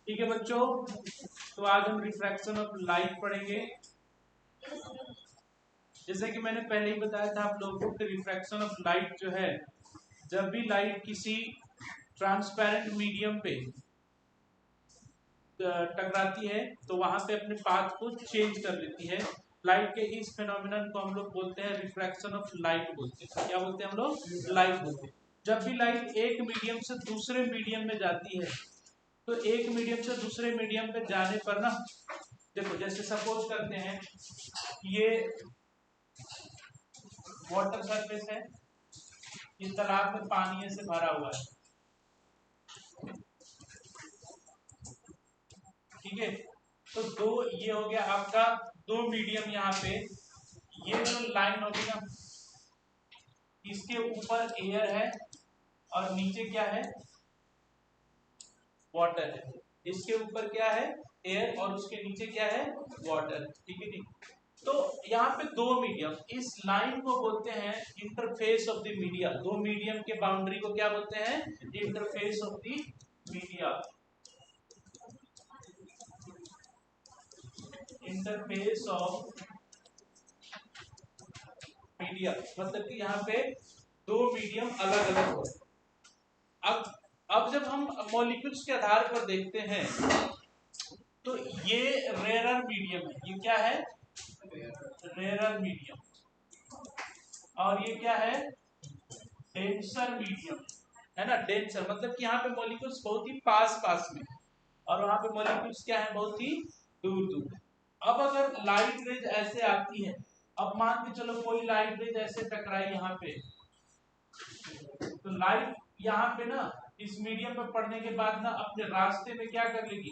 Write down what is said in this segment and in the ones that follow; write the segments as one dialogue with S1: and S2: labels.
S1: ठीक है बच्चों, तो आज हम रिफ्रैक्शन ऑफ लाइट पढ़ेंगे। जैसे कि मैंने पहले ही बताया था आप लोगों को कि रिफ्रैक्शन ऑफ लाइट जो है, जब भी लाइट किसी ट्रांसपेरेंट मीडियम पे टकराती है तो वहां पे अपने पाथ को चेंज कर लेती है। लाइट के इस फिनोमिनन को हम लोग बोलते हैं रिफ्रैक्शन ऑफ लाइट बोलते हैं। क्या बोलते हैं हम लोग? लाइट बोलते हैं। जब भी लाइट एक मीडियम से दूसरे मीडियम में जाती है तो एक मीडियम से दूसरे मीडियम पे जाने पर ना, देखो जैसे सपोज करते हैं ये वाटर सरफेस है, इस तालाब में पानी ऐसे भरा हुआ है, ठीक है। तो दो ये हो गया आपका दो मीडियम। यहाँ पे ये जो लाइन होगी ना, इसके ऊपर एयर है और नीचे क्या है? वाटर है। इसके ऊपर क्या है? एयर और उसके नीचे क्या है? वाटर। ठीक है, ठीक। तो यहाँ पे दो मीडियम, इस लाइन को बोलते हैं इंटरफेस ऑफ द मीडिया। दो मीडियम के बाउंड्री को क्या बोलते हैं? Interface of the media. Interface of media मतलब कि यहाँ पे दो मीडियम अलग अलग हो। अब जब हम मॉलिक्यूल्स के आधार पर देखते हैं तो ये रेरर मीडियम है। ये क्या है? Rarer medium. और ये क्या है? डेंसर मीडियम है ना। डेंसर मतलब कि यहाँ पे मॉलिक्यूल्स बहुत ही पास पास में और वहां पे मॉलिक्यूल्स क्या है? बहुत ही दूर दूर। अब अगर लाइट रेज ऐसे आती है, अब मान के चलो कोई लाइट रेज ऐसे टकराई यहाँ पे, तो लाइट यहाँ पे ना इस मीडियम पे पड़ने के बाद ना अपने रास्ते में क्या कर लेगी?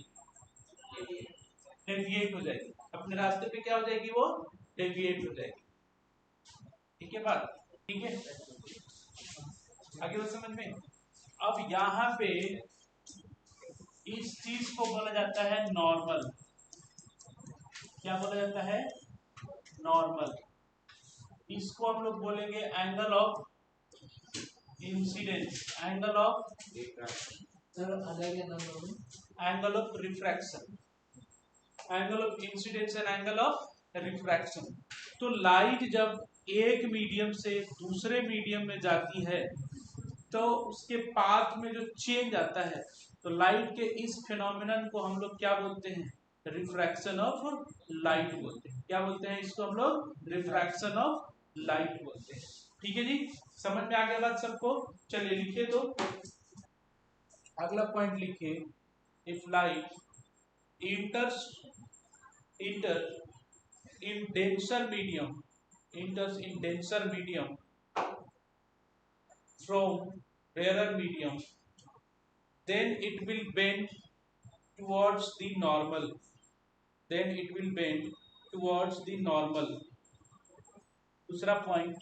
S1: डेविएट हो जाएगी। अपने रास्ते पे क्या हो जाएगी? वो डेविएट हो जाएगी। ठीक है बात? ठीक है, आगे बात समझ में। अब यहाँ पे इस चीज को बोला जाता है नॉर्मल। क्या बोला जाता है? नॉर्मल। इसको हम लोग बोलेंगे angle of incidence, angle of angle of refraction, angle of incidence and angle of refraction. तो लाइट जब एक मीडियम से दूसरे मीडियम में जाती है तो उसके पाथ में जो चेंज आता है, तो लाइट के इस फिनोमिनन को हम लोग क्या बोलते हैं? रिफ्रैक्शन ऑफ लाइट बोलते हैं। क्या बोलते हैं इसको हम लोग? रिफ्रैक्शन ऑफ लाइट बोलते हैं। ठीक है जी, समझ में आ गया बात सबको? चलिए लिखे तो अगला पॉइंट लिखिए। If light इंटर्स inter in denser medium, enters in denser medium from rarer medium, then it will bend towards the normal. Then it will bend towards the normal. दूसरा point,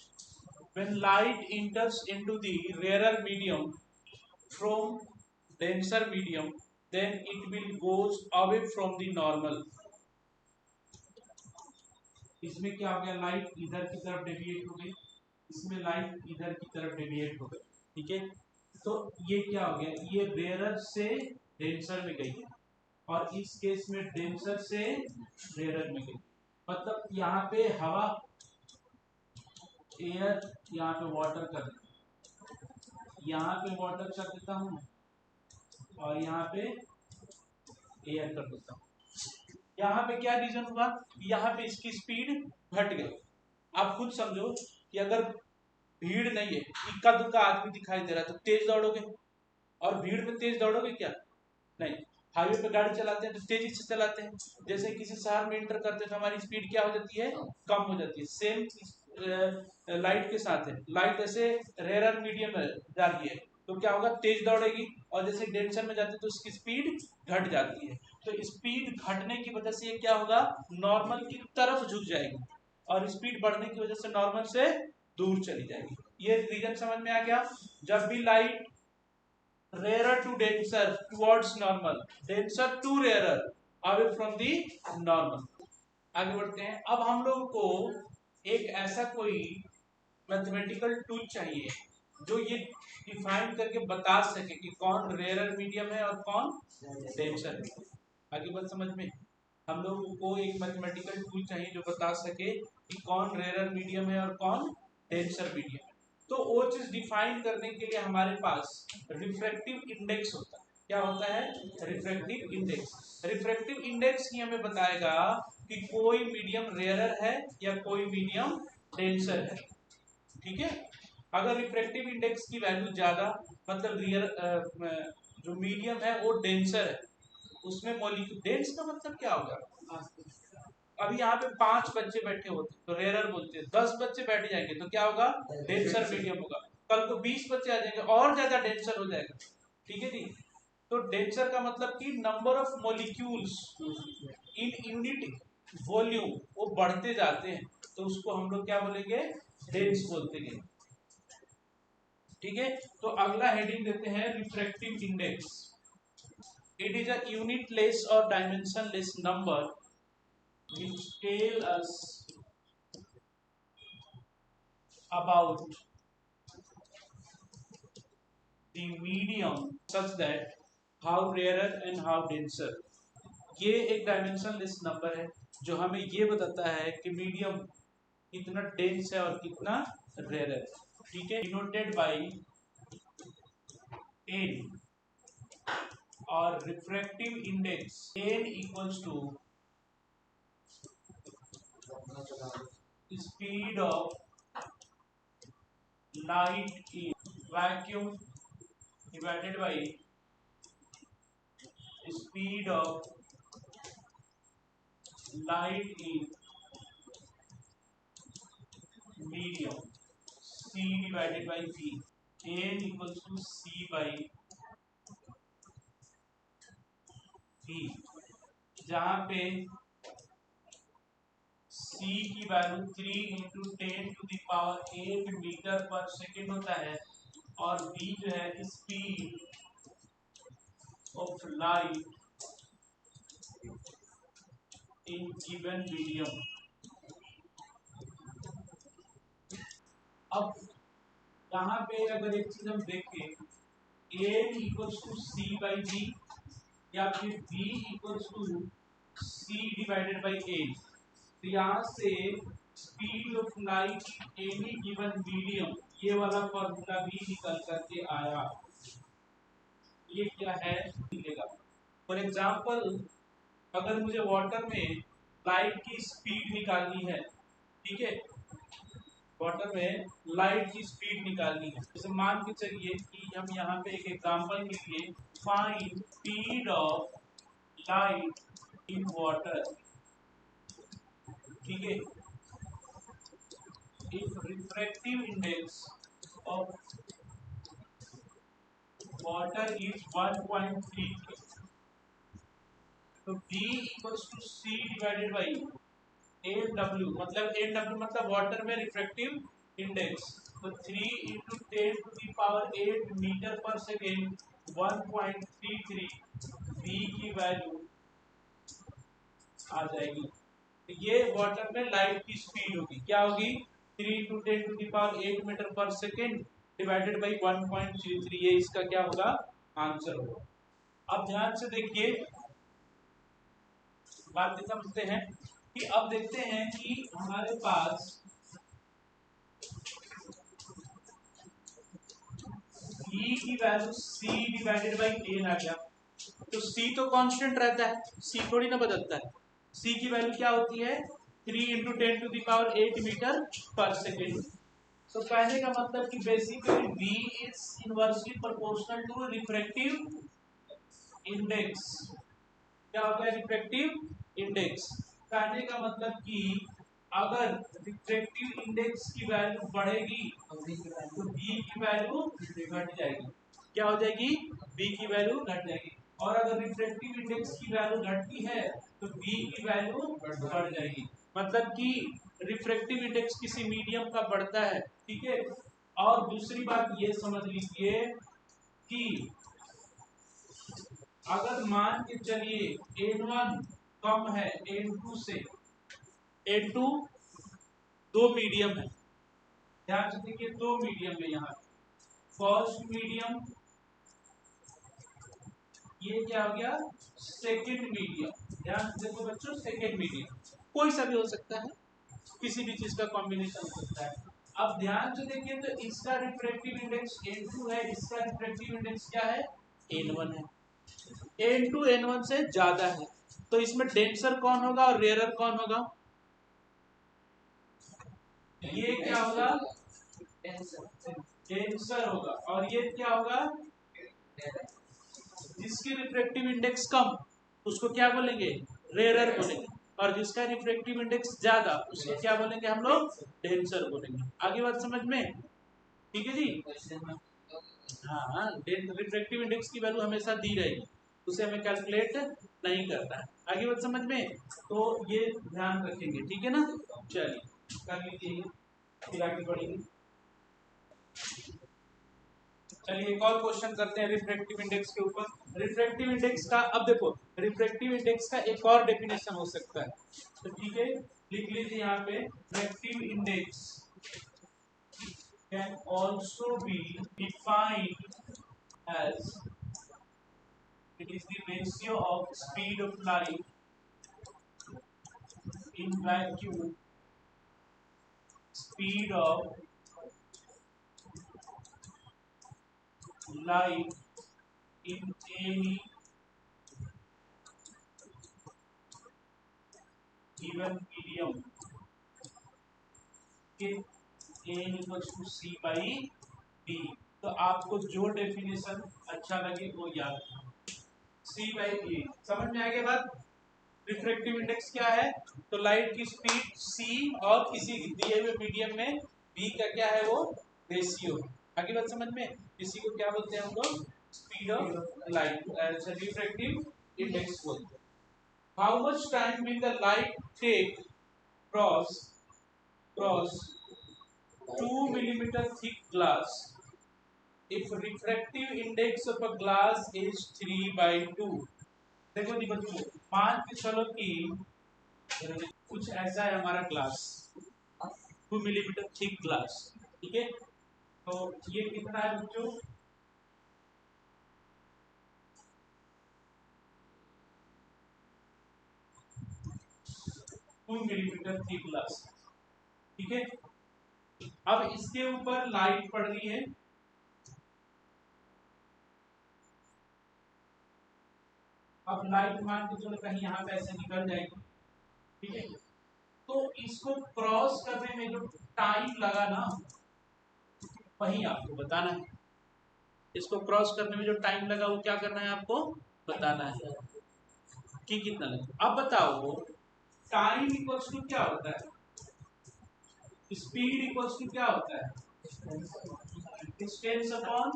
S1: when light enters into the rarer medium from denser medium, then it will goes away from the normal. इसमें क्या हो गया? Light इधर की तरफ deviate हो गई, इसमें लाइट इधर की तरफ डेविएट हो गई। ठीक है, तो ये क्या हो गया? ये रेरर से डेंसर में गई है और इस केस में डेंसर से रेरर में गई। मतलब यहाँ पे हवा, एयर, यहाँ पे वाटर कर देता, यहाँ पे वाटर कर देता हूँ और यहाँ पे एयर कर देता हूँ। यहाँ पे क्या रीजन हुआ? यहाँ पे इसकी स्पीड घट गई। आप खुद समझो कि अगर भीड़ नहीं है, इक्का दुक्का आदमी दिखाई दे रहा है, तो तेज दौड़ोगे? और भीड़ में तेज दौड़ोगे क्या? नहीं। हाईवे पे गाड़ी चलाते हैं तो तेजी से चलाते हैं। जैसे किसी शहर में इंटर करते हैं तो हमारी स्पीड क्या हो जाती है? कम हो जाती है। सेम लाइट के साथ है। लाइट ऐसे रेरर मीडियम में जा रही है तो क्या होगा? तेज दौड़ेगी, और जैसे डेंसर में जाती है तो उसकी स्पीड घट जाती है। तो स्पीड घटने की वजह से ये क्या होगा? नॉर्मल की तरफ झुक जाएगी और स्पीड बढ़ने की वजह से नॉर्मल से दूर चली जाएगी। ये रीजन समझ में आ गया? जब भी light rarer to denser towards normal, denser to rarer away from the normal. आगे बढ़ते हैं। अब हम लोग को एक ऐसा कोई मैथमेटिकल टूल चाहिए जो ये डिफाइन करके बता सके कि कौन रेयर मीडियम है और कौन डेंसर है। आगे बात समझ में? हम लोगों को एक मैथमेटिकल टूल चाहिए जो बता सके कि कौन रेयर मीडियम है और कौन डेंसर मीडियम है। तो वो चीज डिफाइन करने के लिए हमारे पास रिफ्रैक्टिव इंडेक्स होता है। क्या होता है? Refractive index. रिफ्रैक्टिव इंडेक्स ही हमें बताएगा कि कोई मीडियम रेयरर है या कोई मीडियम डेंसर है। ठीक है? अगर रिफ्रैक्टिव इंडेक्स की वैल्यू ज्यादा मतलब जो मीडियम है वो डेंसर है, उसमें मॉलिक्यूल डेंस का मतलब क्या होगा? अभी यहाँ पे 5 बच्चे बैठे होते तो रेयरर बोलते हैं, 10 बच्चे बैठ जाएंगे तो क्या होगा? डेंसर मीडियम होगा। कल को 20 बच्चे आ जाएंगे और ज्यादा डेंसर हो जाएगा। ठीक है जी? तो डेंसर का मतलब कि number of molecules in unit volume वो बढ़ते जाते हैं, तो उसको हम लोग क्या बोलेंगे? डेंस बोलते हैं। ठीक है? तो अगला हेडिंग देते हैं refractive index. It is a unitless or dimensionless number which tell us about the medium such that how rarer and how denser। ये एक डायमेंशनलेस नंबर है जो हमें ये बताता है कि मीडियम कितना डेंस है और कितना रेयर है। ठीक है? डिनोटेड बाय n और refractive index n equals to speed of light in vacuum divided by speed of light in medium c divided by v। n equals to c by v, जहां पे c की value 3 into 10⁸ metre per second होता है और v जो है speed of light in given medium. अब यहाँ पे अगर एक चीज हम देखें, n equals to c by v या फिर v equals to c divided by a, तो यहाँ से speed of light any given medium ये वाला फॉर्मूला भी निकल करके आया। ये क्या है? मिलेगा। फॉर एग्जाम्पल, अगर मुझे वाटर में लाइट की स्पीड निकालनी है, ठीक है, वाटर में लाइट की स्पीड निकालनी है, जैसे मान के चलिए कि हम यहाँ पे एक एग्जांपल के लिए find speed of light in water. ठीक है? If refractive index of water is 1.3, तो D equals to C divided by NW, मतलब NW मतलब वाटर में रिफ्रैक्टिव इंडेक्स, तो 3 into 10⁸ metre per second 1.33 V की वैल्यू आ जाएगी। तो ये वाटर में लाइट की स्पीड होगी, क्या होगी? 3 into 10⁸ metre per second divided by 1.33, ये इसका क्या होगा? आंसर होगा। अब ध्यान से देखिए, बात समझते हैं कि अब देखते हैं कि हमारे पास E की value C divided by n आ गया, तो C तो कांस्टेंट रहता है, C थोड़ी ना बदलता है। C की वैल्यू क्या होती है? 3 इंटू 10⁸ मीटर पर सेकेंड। तो कहने का मतलब कि बेसिकली V इज inversely proportional to refractive index. क्या होता है रिफ्रैक्टिव इंडेक्स? कहने का मतलब कि अगर रिफ्रैक्टिव इंडेक्स की वैल्यू बढ़ेगी तो बी की वैल्यू घट जाएगी। क्या हो जाएगी? बी की वैल्यू घट जाएगी। और अगर रिफ्रैक्टिव इंडेक्स की वैल्यू घटती है तो बी की वैल्यू बढ़ जाएगी। मतलब कि रिफ्रैक्टिव इंडेक्स किसी मीडियम का बढ़ता है। ठीक है? और दूसरी बात ये समझ लीजिए कि अगर मान के चलिए N1 कम है N2 से, N2 दो मीडियम है, ध्यान से देखिए, दो मीडियम है यहाँ, फर्स्ट मीडियम, ये क्या हो गया सेकंड मीडियम। ध्यान से देखो बच्चों, सेकंड मीडियम कोई सा भी हो सकता है, किसी भी चीज का कॉम्बिनेशन हो सकता है। अब ध्यान से देखिए तो इसका रिफ्रैक्टिव इंडेक्स n2 है, इसका रिफ्रैक्टिव इंडेक्स क्या है n1 है। n2 n1 से ज्यादा है, तो इसमें डेंसर कौन होगा और रेयरर कौन होगा? ये क्या होगा डेंसर होगा, और ये क्या होगा जिसकी रिफ्रैक्टिव इंडेक्स कम उसको क्या बोलेंगे रेयरर बोलेंगे, और जिसका रिफ्रैक्टिव इंडेक्स ज्यादा उसको क्या बोलेंगे हम लोग डेंसर बोलेंगे। आगे बात समझ में? ठीक है जी। हाँ, रिफ्रैक्टिव इंडेक्स की वैल्यू हमेशा दी रहेगी, उसे हमें कैलकुलेट नहीं करना है। आगे बात समझ में? तो ये ध्यान रखेंगे, ठीक है ना। चलिए कर लीजिए, फिर आगे बढ़ेंगे। चलिए एक और क्वेश्चन करते हैं रिफ्रैक्टिव इंडेक्स के ऊपर। रिफ्रैक्टिव इंडेक्स का अब देखो, रिफ्रैक्टिव इंडेक्स का एक और डेफिनेशन हो सकता है, तो ठीक है लिख लीजिए यहाँ पे। Refractive index can also be defined as it is the ratio of speed of light in vacuum, speed of light in any given medium n equals to c by d। तो आपको जो डेफिनेशन अच्छा लगे वो याद रखना, c by d। समझ में आ गया बात? रिफ्रैक्टिव इंडेक्स क्या है? तो लाइट की स्पीड c और किसी दिए हुए मीडियम में v का क्या है वो रेशियो। आगे बात समझ में? इसी को क्या बोलते हैं हम लोग speed of light, refractive index बोलते हैं। How much time will the light take cross 2 millimeter thick glass if refractive index of a glass is 3/2। देखो जी बच्चों, मान के चलो कि कुछ ऐसा है हमारा ग्लास, 2 मिलीमीटर थिक ग्लास, ठीक है। तो ये कितना है बच्चों? 2 मिलीमीटर थिक ग्लास, ठीक है। अब इसके ऊपर लाइट पड़ रही है, अब लाइट मान के चलो कहीं यहाँ पे ऐसे निकल जाएगी, ठीक है। तो इसको क्रॉस करने में जो टाइम लगा ना वही आपको बताना है। इसको क्रॉस करने में जो टाइम लगा वो क्या करना है आपको बताना है कि कितना लगा। अब बताओ टाइम इक्वल्स टू क्या होता है, स्पीड इक्वल्स टू क्या होता है डिस्टेंस अपॉन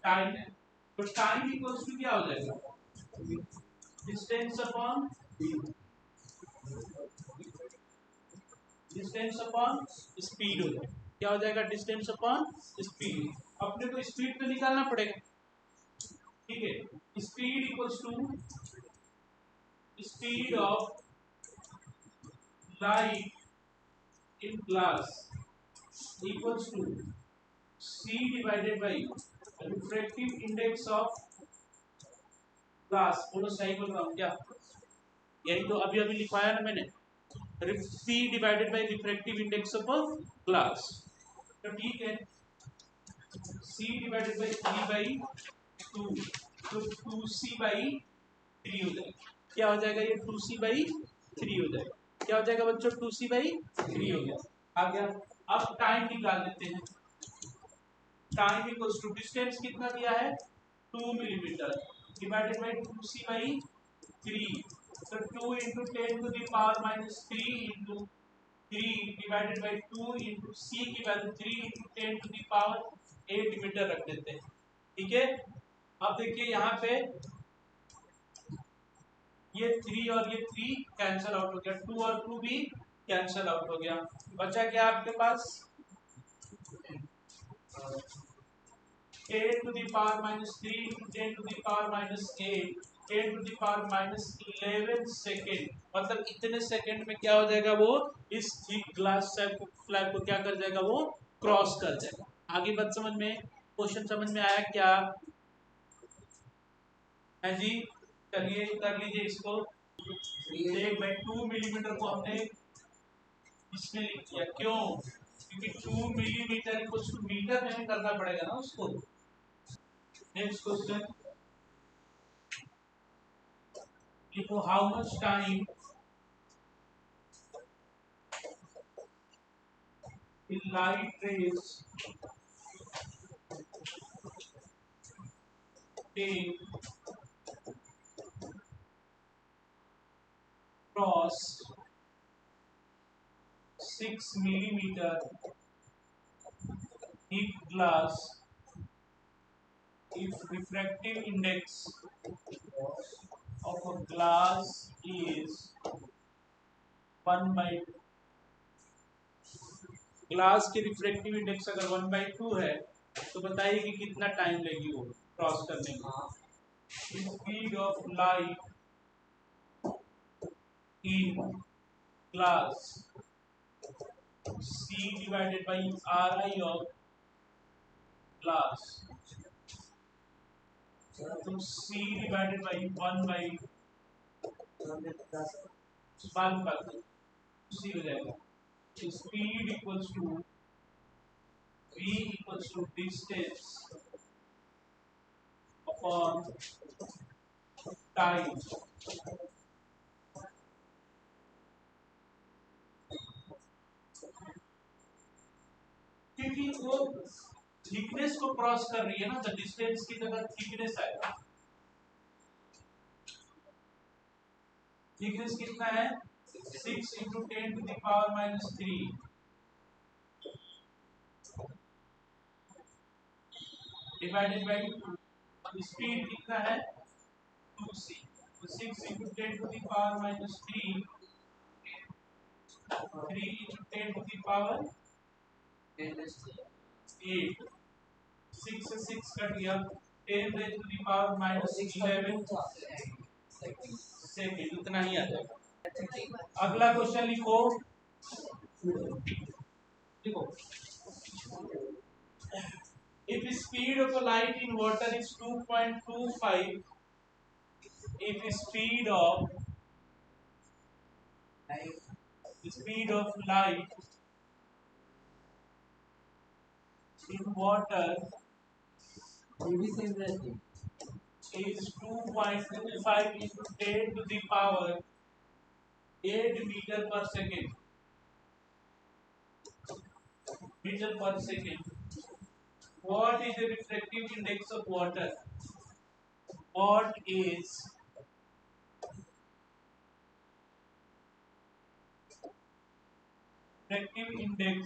S1: टाइम है। तो टाइम इक्वल्स टू क्या हो जाएगा डिस्टेंस अपॉन स्पीड हो जाएगा। क्या हो जाएगा डिस्टेंस अपॉन स्पीड। अपने को स्पीड तो निकालना पड़ेगा, ठीक है। Speed equals to speed of light in glass equals to c divided by refractive index of glass. बोलो सही बोल रहा हूँ क्या? यही तो अभी अभी लिखवाया ना मैंने, c divided by refractive index of glass. तो ठीक है, c डिवाइडेड बाई 3/2, तो 2c बाई 3 हो जाएगा। क्या हो जाएगा ये 2c बाई 3 हो जाएगा। क्या हो जाएगा बच्चों 2c बाई 3 हो गया। आ गया। अब टाइम निकाल लेते हैं। टाइम इक्वल्स टू डिस्टेंस कितना दिया है 2 millimetre divided by 2c by 3, तो 2 into 10 to the power minus 3 into 3 divided by 2 into c की value 3 into 10 to the power 8 metre रख देते हैं, ठीक है। अब देखिए यहाँ पे ये 3 और ये 3 कैंसल आउट हो गया, 2 और 2 भी कैंसल आउट हो गया। बचा क्या आपके पास 10 to the power minus 3 into 10 to the power minus 8 10 to the power minus 11 second, मतलब इतने सेकेंड में क्या हो जाएगा, वो इस थिक ग्लास स्लैब को क्या कर जाएगा, वो क्रॉस कर जाएगा। आगे बात समझ में, क्वेश्चन समझ में आया क्या है जी? चलिए कर लीजिए इसको। 1/2 मिलीमीटर को हमने इसमें लिख दिया, क्यों? क्योंकि 2 मिलीमीटर इक्वल्स टू मीटर में हमें करना पड़ेगा ना उसको। नेक्स्ट क्वेश्चन लिखो, how much time will light rays take cross 6 millimeter thick glass if refractive index of a glass is 1/2? Glass की रिफ्रैक्टिव इंडेक्स अगर 1/2 है तो बताइए कि कितना टाइम लेगी वो क्रॉस करने में। Speed of light in glass C divided by Ri of glass, तो C divided by 1/1 C हो जाएगा। Speed equals to V equals to distance upon time. क्योंकि वो थिकनेस को क्रॉस कर रही है ना, तो डिस्टेंस की जगह थिकनेस आएगा। थिकनेस कितना है? 6 into 10 to the power minus 3 divided by speed कितना है? 2c, तो 6 into 10 to the power minus 3 into 10 to the power 8, 6 से 6 कट गया, 10 raise to the power minus 11 second, उतना ही आ जाएगा। अगला क्वेश्चन लिखो, देखो, if speed of a light in water is 2.25, if speed of light in water is 2.25 into 10 to the power 8 meter per second, what is the refractive index of water? What is refractive index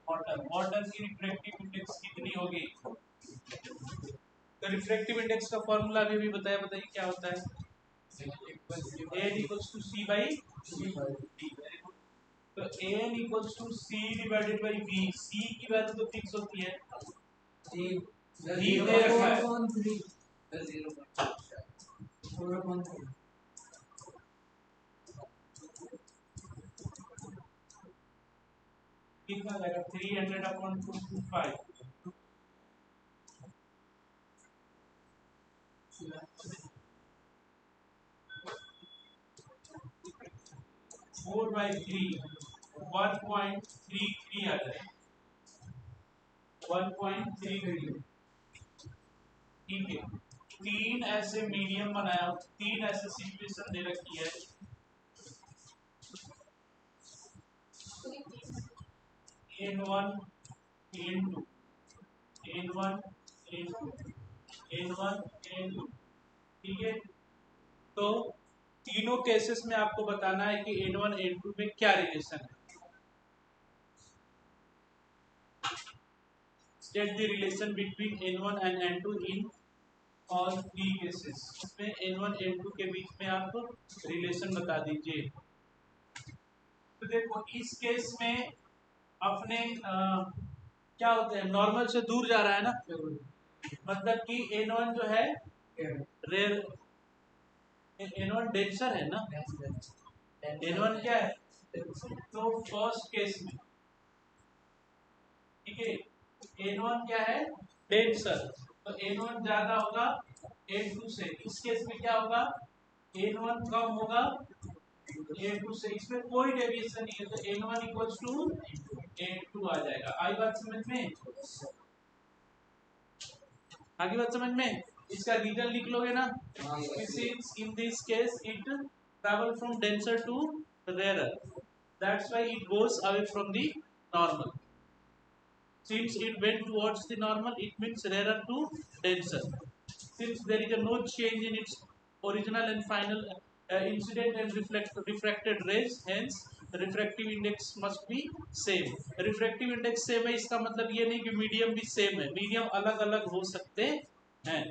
S1: water की refractive index कितनी होगी? तो refractive index का formula भी बताइए क्या होता है? n equals to c by d। तो n equals to c divided by v। c की वैल्यू तो फिक्स होती है, d दे रखा है, कितना जाएगा? 300/225। 4/3 1.33 आ जाएगा, 1.33। ठीक है, तीन ऐसे मीडियम बनाया, तीन ऐसे सिचुएशन दे रखी है, n1 n2 n1 n2 n1 n2। ठीक है, तो तीनों केसेस में आपको बताना है कि n1 n2 में क्या रिलेशन है। State the relation between n1 and n2 in all three cases. इसमें n1 n2 के बीच में आप रिलेशन बता दीजिए। तो देखो, इस केस में अपने क्या होते हैं, नॉर्मल से दूर जा रहा है ना, मतलब कि n1 जो है रेयर N1 डेंसर है ना, N1 क्या है, तो फर्स्ट केस में ठीक है N1 क्या है, डेंसर, तो N1 ज्यादा होगा N2 से, इस केस में क्या होगा, N1 कम होगा N2 से, इसमें कोई डेविएशन नहीं है, तो N1 इक्वल्स टू N2 आ जाएगा। आई बात समझ में, आगे बात समझ में, इसका रीजन लिख लोगे ना, in this case it travel from denser to rarer, that's why it goes away from the normal. Since it went towards the normal, it means rarer to denser. Since there is no change in its original and final incident and refracted rays, hence refractive index must be same. Refractive index same है, इसका मतलब ये नहीं कि medium भी same है, medium अलग अलग हो सकते हैं।